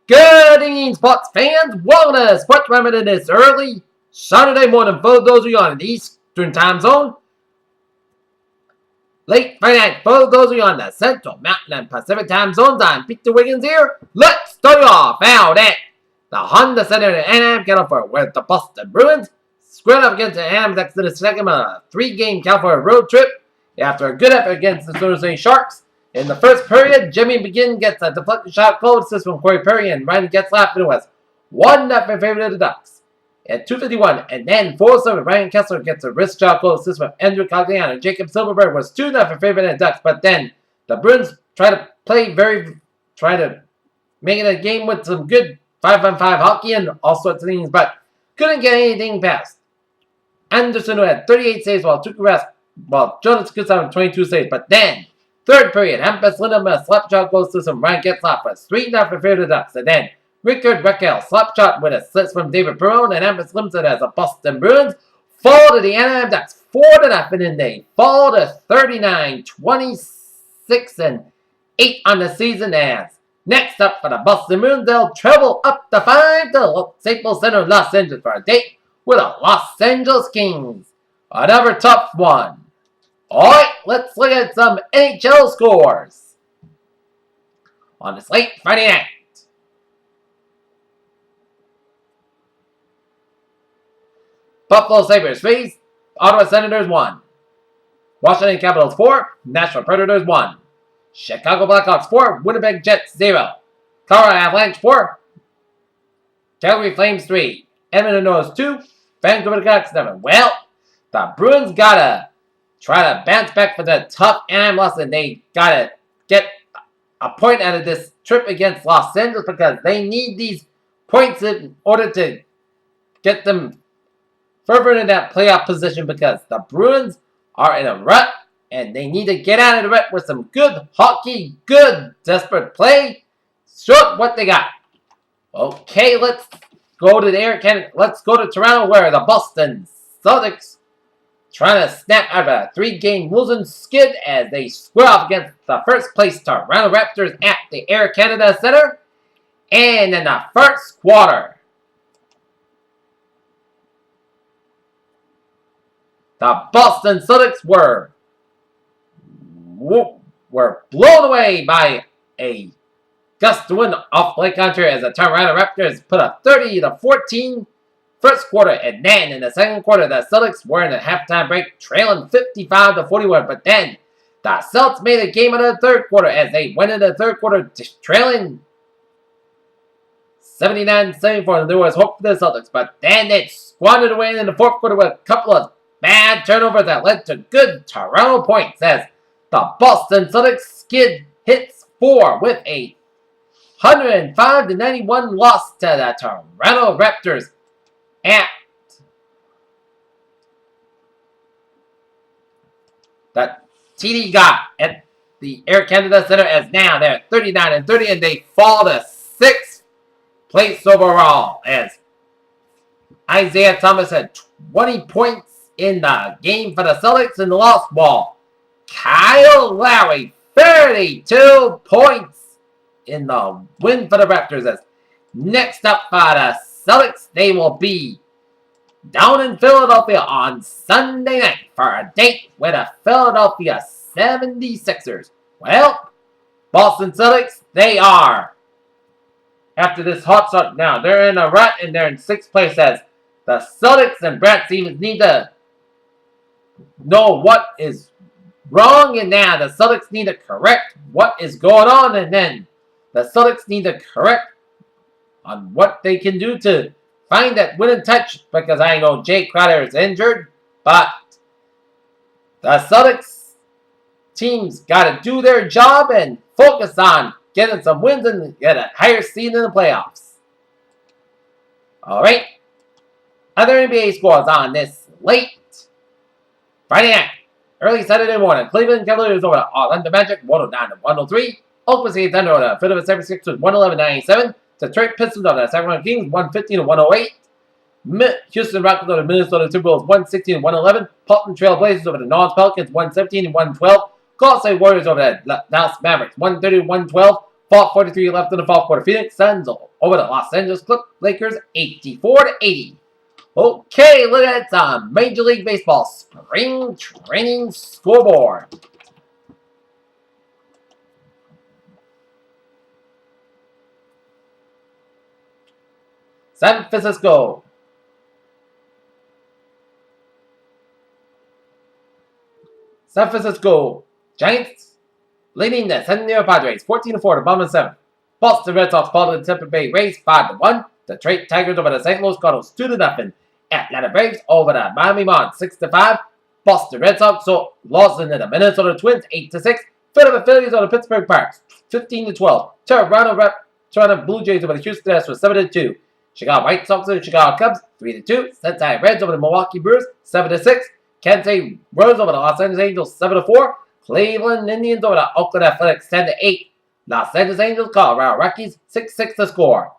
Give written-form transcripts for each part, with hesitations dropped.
Good evening, sports fans. Welcome to Sports Remedy this early Saturday morning for those of you on the Eastern time zone. Late Friday night for those of you on the Central, Mountain, and Pacific time zones. I'm Peter Wiggins here. Let's start off out at the Honda Center in Anaheim, California, where the Boston Bruins squared up against the Anaheim Ducks in the second of a three-game California road trip after a good effort against the San Jose Sharks. In the first period, Jimmy McGinn gets a deflected shot goal assist from Corey Perry, and Ryan gets left, and it was 1-0 in favor of the Ducks. At 2:51, and then 4-7, Ryan Kessler gets a wrist shot goal assist from Andrew Cogliano. Jacob Silverberg was 2-0 in favor of the Ducks, but then the Bruins try to make it a game with some good 5-on-5 hockey and all sorts of things, but couldn't get anything past Anderson, who had 38 saves, while Jonas Kuznetsov had 22 saves, but then third period, Hampus Lindholm a slap shot goes to some Ryan Getzlaf was 3-0 in favor of the Ducks. And then Rickard Rakell slap shot with assist from David Perron, and Hampus Lindholm as a Boston Bruins fall to the Anaheim Ducks 4-0, and they fall to 39, 26, and 8 on the season. As next up for the Boston Bruins, they'll travel up the 5 to Staples Center in Los Angeles for a date with the Los Angeles Kings. Another tough one. Alright, let's look at some NHL scores on this late Friday night. Buffalo Sabres 3, Ottawa Senators 1. Washington Capitals 4, Nashville Predators 1. Chicago Blackhawks 4, Winnipeg Jets 0. Colorado Avalanche 4, Calgary Flames 3. Edmonton Oilers 2, Vancouver Canucks 7. Well, the Bruins gotta try to bounce back for the tough Anaheim loss, and they gotta get a point out of this trip against Los Angeles because they need these points in order to get them further into that playoff position, because the Bruins are in a rut and they need to get out of the rut with some good hockey, good desperate play. Short what they got. Okay, let's go to the Air Canada. Let's go to Toronto, where the Boston Celtics trying to snap out of a 3-game losing skid as they square off against the first place Toronto Raptors at the Air Canada Center. And in the first quarter, the Boston Celtics were blown away by a gust of wind off Lake Country as the Toronto Raptors put a 30-14 first quarter, and then in the second quarter, the Celtics were in a halftime break, trailing 55-41. But then the Celtics made a game in the third quarter as they went into the third quarter trailing 79-74. And there was hope for the Celtics, but then it squandered away in the fourth quarter with a couple of bad turnovers that led to good Toronto points as the Boston Celtics skid hits 4 with a 105-91 loss to the Toronto Raptors at the TD got at the Air Canada Center, as now they're 39-30 and they fall to 6th place overall as Isaiah Thomas had 20 points in the game for the Celtics in the lost ball. Kyle Lowry 32 points in the win for the Raptors. As next up for the Celtics, they will be down in Philadelphia on Sunday night for a date with the Philadelphia 76ers. Well, Boston Celtics, they are, after this hot start now, they're in a rut and they're in 6th place as the Celtics and Brad Stevens need to know what is wrong, and now the Celtics need to correct what is going on, and then the Celtics need to correct on what they can do to find that winning touch, because I know Jay Crowder is injured, but the Celtics teams got to do their job and focus on getting some wins and get a higher seed in the playoffs. Alright, other NBA scores on this late Friday night. Early Saturday morning, Cleveland Cavaliers over the Orlando Magic 109-103. Oklahoma City Thunder over the Philadelphia 76ers 111-97. Detroit Pistons over the Sacramento Kings 115-108. Houston Rockets over the Minnesota Timberwolves 116-111. Portland Trail Blazers over the North Pelicans 117-112. Golden State Warriors over the Dallas Mavericks 130-112. 4:43 left in the fourth quarter. Phoenix Suns over the Los Angeles Lakers 84-80. Okay, look at some Major League Baseball spring training scoreboard. San Francisco. San Francisco Giants leading the San Diego Padres 14-4 to bottom of 7. Boston Red Sox fall to the Tampa Bay Rays 5-1. Detroit Tigers over the St. Louis Cardinals 2-0. Atlanta Braves over the Miami Marlins 6-5. Boston Red Sox lost into the Minnesota Twins 8-6. Philadelphia Phillies over the Pittsburgh Pirates 15-12. Toronto Blue Jays over the Houston Astros 7-2. Chicago White Sox over the Chicago Cubs 3-2. Cincinnati Reds over the Milwaukee Brewers 7-6. Kansas City Royals over the Los Angeles Angels 7-4. Cleveland Indians over the Oakland Athletics 10-8. Los Angeles Angels Colorado Rockies 6-6 to score.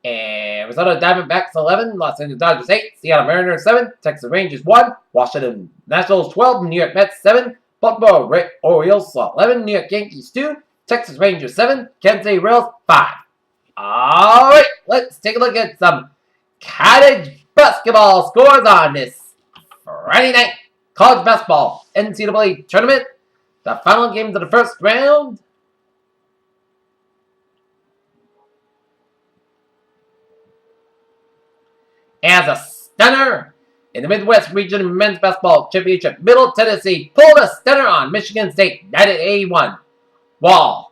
Arizona Diamondbacks 11, Los Angeles Dodgers 8, Seattle Mariners 7, Texas Rangers 1, Washington Nationals 12, New York Mets 7, Baltimore Orioles 11, New York Yankees 2, Texas Rangers 7, Kansas City Royals 5. Alright, let's take a look at some college basketball scores on this Friday night college basketball NCAA tournament. The final games of the first round. As a stunner in the Midwest Region Men's Basketball Championship, Middle Tennessee pulled a stunner on Michigan State 90-81. While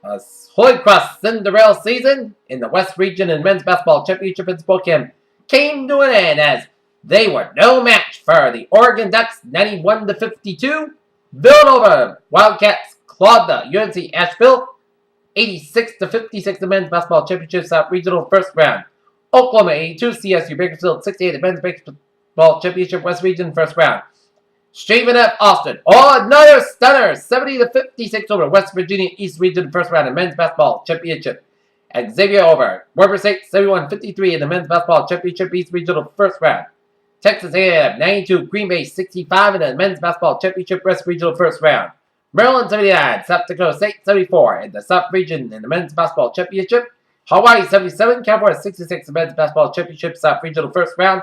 a Holy Cross Cinderella season in the West Region and Men's Basketball Championship in Spokane came to an end as they were no match for the Oregon Ducks 91-52. Villanova Wildcats clawed the UNC Asheville 86-56 in the Men's Basketball Championship South Regional first round. Oklahoma 82, CSU Bakersfield 68 in the Men's Basketball Championship West Region first round. Stephen F. Austin, another stunner, 70-56 over West Virginia East Region first round in Men's Basketball Championship. Xavier over Weber State 71-53 in the Men's Basketball Championship East Regional first round. Texas A&M 92, Green Bay 65 in the Men's Basketball Championship West Regional first round. Maryland 79, South Dakota State 74 in the South Region in the Men's Basketball Championship. Hawaii 77, California 66 in the Men's Basketball Championship South Regional first round.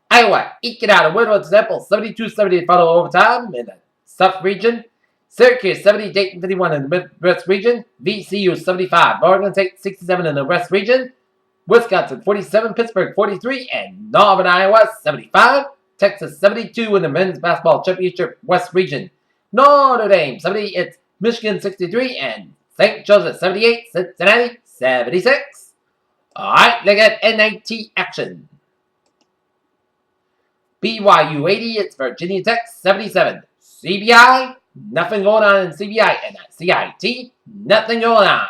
Iowa eking out a win with Temple 72-70 final overtime in the South Region. Syracuse 70, Dayton 51 in the Midwest Region. VCU 75, Oregon State 67 in the West Region. Wisconsin 47, Pittsburgh 43, and Northern Iowa 75. Texas 72 in the Men's Basketball Championship West Region. Notre Dame 70, it's Michigan 63, and St. Joseph 78, Cincinnati 76. Alright, look at NIT action. BYU 80, it's Virginia Tech 77. CBI, nothing going on in CBI. And at CIT, nothing going on.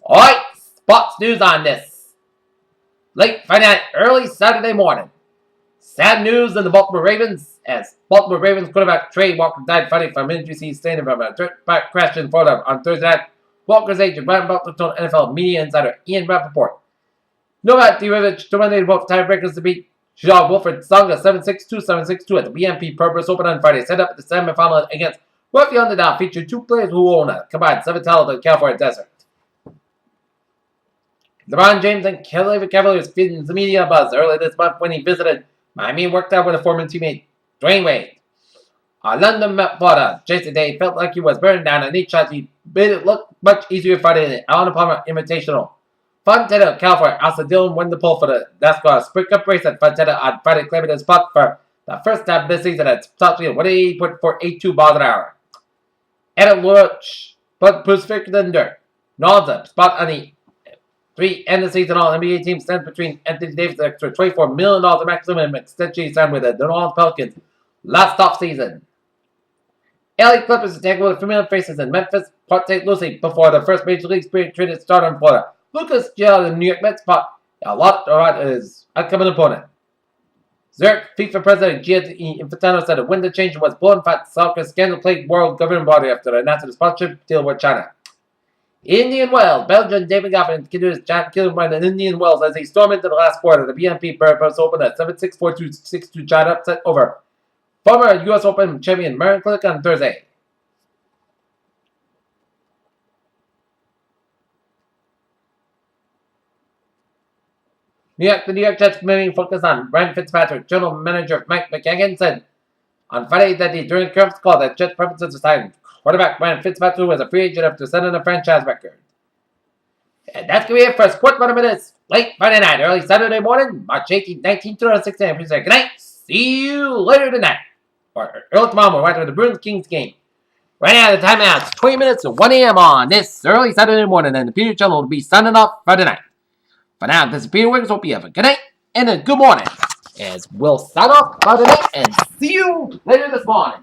Alright, sports news on this. Late Friday night, early Saturday morning. Sad news in the Baltimore Ravens as Baltimore Ravens quarterback Trey Walker died Friday from injury sustained from a dirt bike crash in Florida on Thursday night. Walker's agent, Brian Butler, told NFL media insider Ian Rappaport. Novak Djokovic dominated both tiebreakers to beat Joao Wilfred Songa 7-6-2, 7-6-2 at the BNP Paribas Open on Friday. Set up the semifinal against Wealthy Underdog, featured two players who own a combined 7 titles in the California desert. LeBron James and Cleveland Cavaliers feeding the media buzz earlier this month when he visited Miami and worked out with a former teammate, Dwayne Wade. London Florida, Jason Day felt like he was burned down and each shot he made it look much easier Friday in the Alan Palmer Invitational. Fontana, California, also Dillon won the pole for the NASCAR Sprint Cup race at Fontana on Friday, claiming his spot for the first time this season at top speed of 188.482 miles an hour. Adam Lurch, but Pacific Thunder, Nolza, spot on the 3 end of season all NBA team stands between Anthony Davis and extra $24 million maximum extension he signed with the New Orleans Pelicans last offseason. LA Clippers attack with familiar faces in Memphis, Port St. Lucie before the first Major League Spirit traded starter in Florida. Lucas Gill, the New York Mets spot a lot around his upcoming opponent. Zurich FIFA President Gianni Infantino said a window change was blown fat soccer scandal plagued world governing body after the announced sponsorship deal with China. Indian Wells, Belgian David Goffin continues John killing by the Indian Wells as they storm into the last quarter. The BNP Paribas Open at 7-6, 4-2, 6-2 China upset over former U.S. Open champion Marin Cilic on Thursday. The New York Jets remaining focused on Ryan Fitzpatrick. General manager Mike McKagan said on Friday that during conference call that Jets preferences decided quarterback Ryan Fitzpatrick was a free agent after setting a franchise record. And that's going to be it for Sports 1 Minutes. Late Friday night, early Saturday morning, March 18, 19, 2016. Good night. See you later tonight. Or early tomorrow morning, after the Bruins Kings game. Right now, the timeout's 20 minutes to 1 a.m. on this early Saturday morning, and the Peter Channel will be signing off Friday night. For now, this is Peter Wiggins. Hope you have a good night and a good morning. As we'll sign off Friday night and see you later this morning.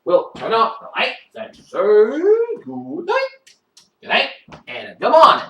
We'll turn off the lights and say good night. Good night and good morning.